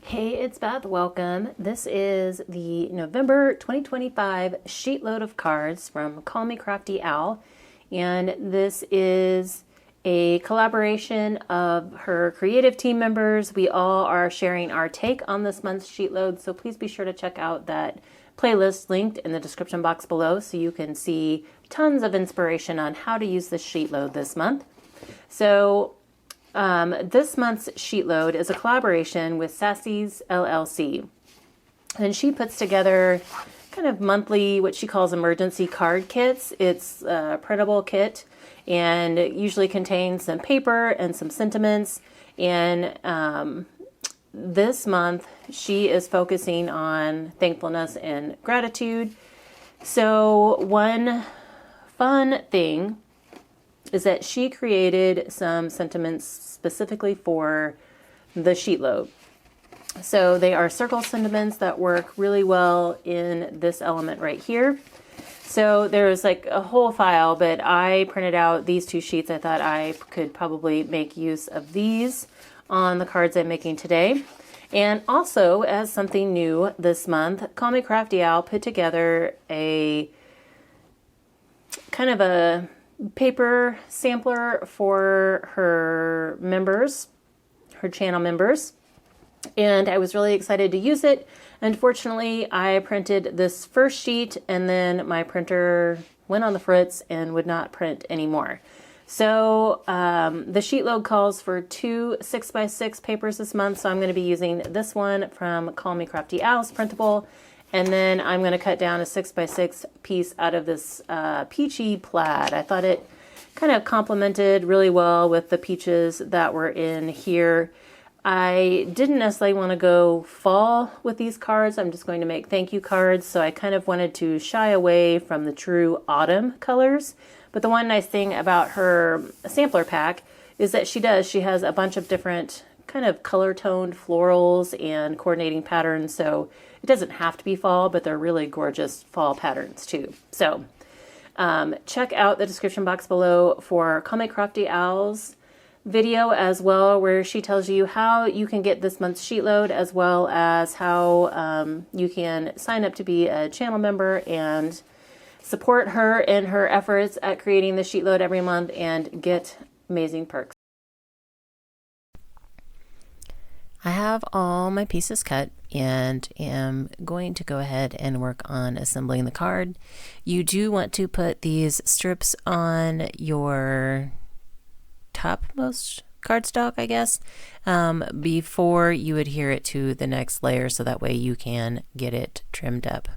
Hey, it's Beth. Welcome. This is the November 2025 sheet load of cards from Call Me Crafty Owl. And this is a collaboration of her creative team members. We all are sharing our take on this month's sheet load. So please be sure to check out that playlist linked in the description box below so you can see tons of inspiration on how to use this sheet load this month. So this month's sheet load is a collaboration with Sassy's LLC. And she puts together kind of monthly, what she calls emergency card kits. It's a printable kit and it usually contains some paper and some sentiments. And this month she is focusing on thankfulness and gratitude. So one fun thing is that she created some sentiments specifically for the sheet load. So they are circle sentiments that work really well in this element right here. So there's like a whole file, but I printed out these two sheets. I thought I could probably make use of these on the cards I'm making today. And also, as something new this month, Call Me Crafty Owl put together a kind of a paper sampler for her members, her channel members, and I was really excited to use it. Unfortunately, I printed this first sheet and then my printer went on the fritz and would not print anymore. So the sheet load calls for 2 6x6 papers this month, so I'm going to be using this one from Call Me Crafty Owl's printable. And then I'm going to cut down a 6x6 piece out of this peachy plaid. I thought it kind of complemented really well with the peaches that were in here. I didn't necessarily want to go fall with these cards. I'm just going to make thank you cards. So I kind of wanted to shy away from the true autumn colors. But the one nice thing about her sampler pack is that she has a bunch of different kind of color-toned florals and coordinating patterns. So it doesn't have to be fall, but they're really gorgeous fall patterns too. So check out the description box below for Call Me Crafty Owl's video as well, where she tells you how you can get this month's sheet load, as well as how you can sign up to be a channel member and support her in her efforts at creating the sheet load every month and get amazing perks. I have all my pieces cut and am going to go ahead and work on assembling the card. You do want to put these strips on your topmost cardstock, I guess, before you adhere it to the next layer, so that way you can get it trimmed up.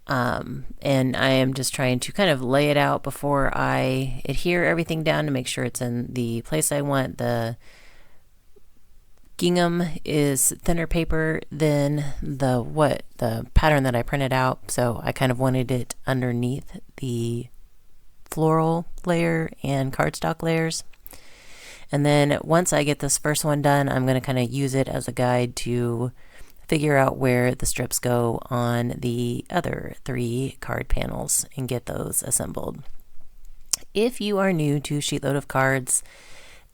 And I am just trying to kind of lay it out before I adhere everything down to make sure it's in the place I want. The gingham is thinner paper than the pattern that I printed out, so I kind of wanted it underneath the floral layer and cardstock layers. And then once I get this first one done, I'm going to kind of use it as a guide to figure out where the strips go on the other 3 card panels and get those assembled. If you are new to Sheet Load of Cards,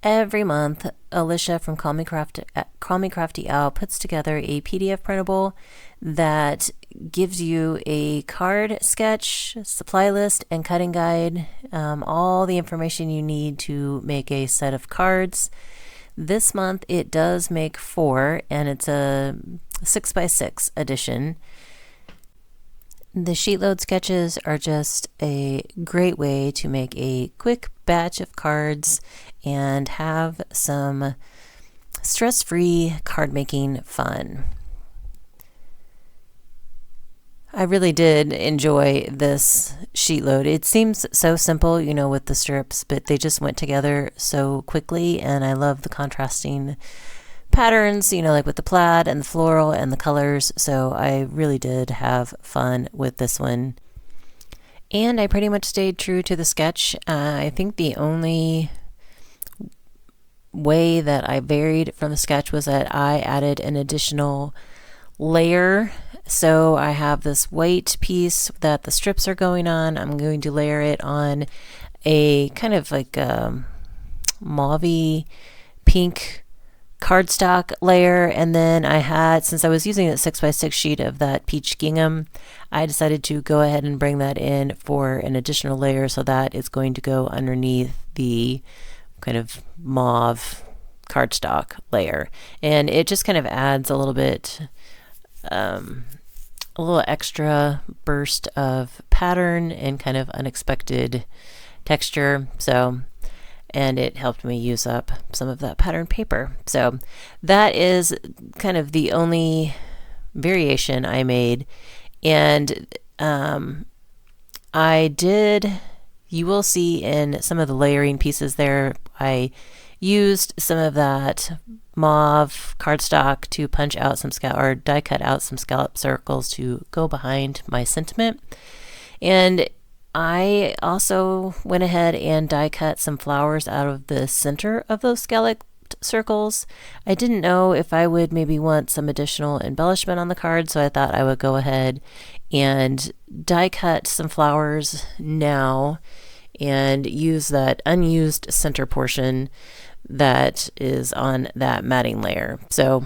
every month, Alicia from Call Me Crafty Owl puts together a PDF printable that gives you a card sketch, supply list, and cutting guide, all the information you need to make a set of cards. This month it does make 4, and it's a 6x6 edition. The sheet load sketches are just a great way to make a quick batch of cards and have some stress-free card making fun. I really did enjoy this sheet load. It seems so simple, you know, with the strips, but they just went together so quickly, and I love the contrasting patterns, you know, like with the plaid and the floral and the colors. So I really did have fun with this one. And I pretty much stayed true to the sketch. I think the only way that I varied from the sketch was that I added an additional layer. So I have this white piece that the strips are going on. I'm going to layer it on a kind of like a mauve-y pink cardstock layer, and then I had, since I was using a 6x6 sheet of that peach gingham, I decided to go ahead and bring that in for an additional layer, so that is going to go underneath the kind of mauve cardstock layer, and it just kind of adds a little bit, a little extra burst of pattern and kind of unexpected texture. So, and it helped me use up some of that pattern paper. So that is kind of the only variation I made. And I did, you will see in some of the layering pieces there, I used some of that mauve cardstock to punch out some or die cut out some scallop circles to go behind my sentiment. And I also went ahead and die cut some flowers out of the center of those scallop circles. I didn't know if I would maybe want some additional embellishment on the card, so I thought I would go ahead and die cut some flowers now and use that unused center portion that is on that matting layer. So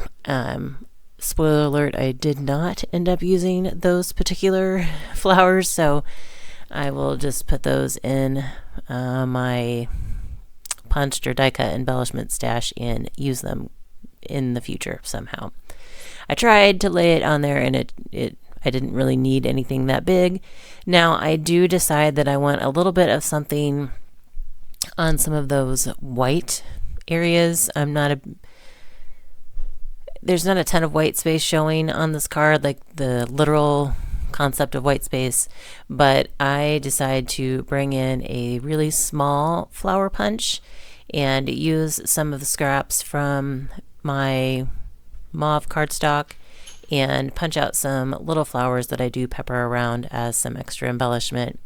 spoiler alert, I did not end up using those particular flowers, so I will just put those in my punched or die cut embellishment stash and use them in the future somehow. I tried to lay it on there, and I didn't really need anything that big. Now I do decide that I want a little bit of something on some of those white areas. There's not a ton of white space showing on this card, like the literal concept of white space, but I decided to bring in a really small flower punch and use some of the scraps from my mauve cardstock and punch out some little flowers that I do pepper around as some extra embellishment.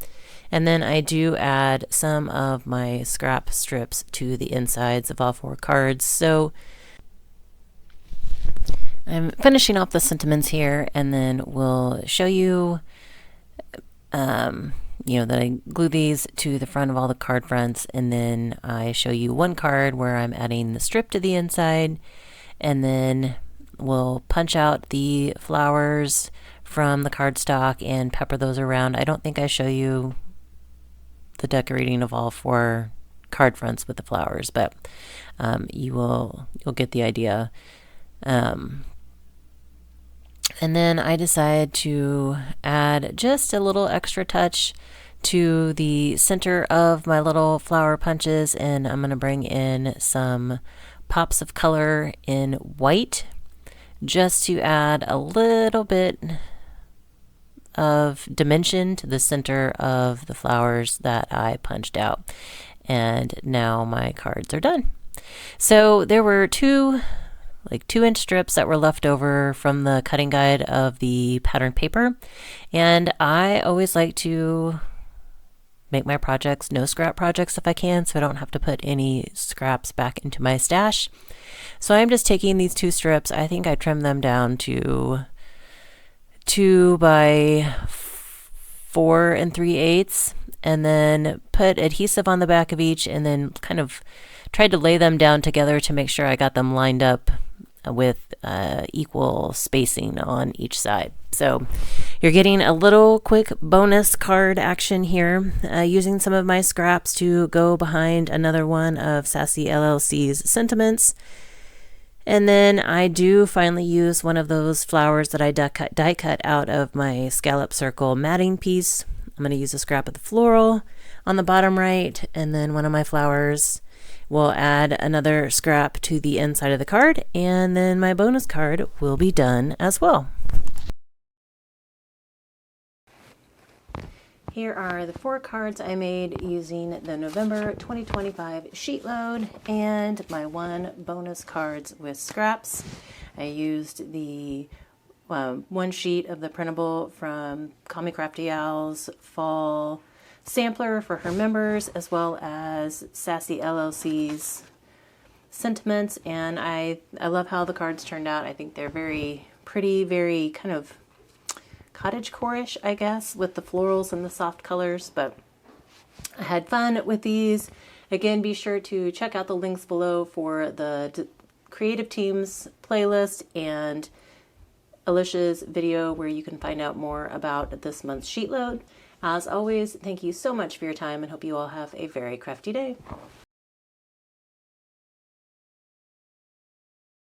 And then I do add some of my scrap strips to the insides of all 4 cards. So I'm finishing off the sentiments here, and then we'll show you, that I glue these to the front of all the card fronts, and then I show you one card where I'm adding the strip to the inside, and then we'll punch out the flowers from the cardstock and pepper those around. I don't think I show you the decorating of all 4 card fronts with the flowers, but you'll get the idea. And then I decided to add just a little extra touch to the center of my little flower punches, and I'm going to bring in some pops of color in white just to add a little bit of dimension to the center of the flowers that I punched out. And now my cards are done. So there were 2-inch strips that were left over from the cutting guide of the pattern paper, and I always like to make my projects no scrap projects if I can, so I don't have to put any scraps back into my stash. So I'm just taking these 2 strips. I think I trimmed them down to 2 by 4 3/8, and then put adhesive on the back of each, and then kind of tried to lay them down together to make sure I got them lined up with equal spacing on each side. So you're getting a little quick bonus card action here, using some of my scraps to go behind another one of Sassy LLC's sentiments. And then I do finally use one of those flowers that I die cut out of my scallop circle matting piece. I'm going to use a scrap of the floral on the bottom right, and then one of my flowers. We'll add another scrap to the inside of the card, and then my bonus card will be done as well. Here are the 4 cards I made using the November 2025 sheet load and my 1 bonus cards with scraps. I used the 1 sheet of the printable from Call Me Crafty Owl's fall sampler for her members, as well as Sassy LLC's sentiments, and I love how the cards turned out. I think they're very pretty, very kind of cottagecore-ish, I guess, with the florals and the soft colors, but I had fun with these. Again, be sure to check out the links below for the creative team's playlist and Alicia's video where you can find out more about this month's sheet load. As always, thank you so much for your time and hope you all have a very crafty day.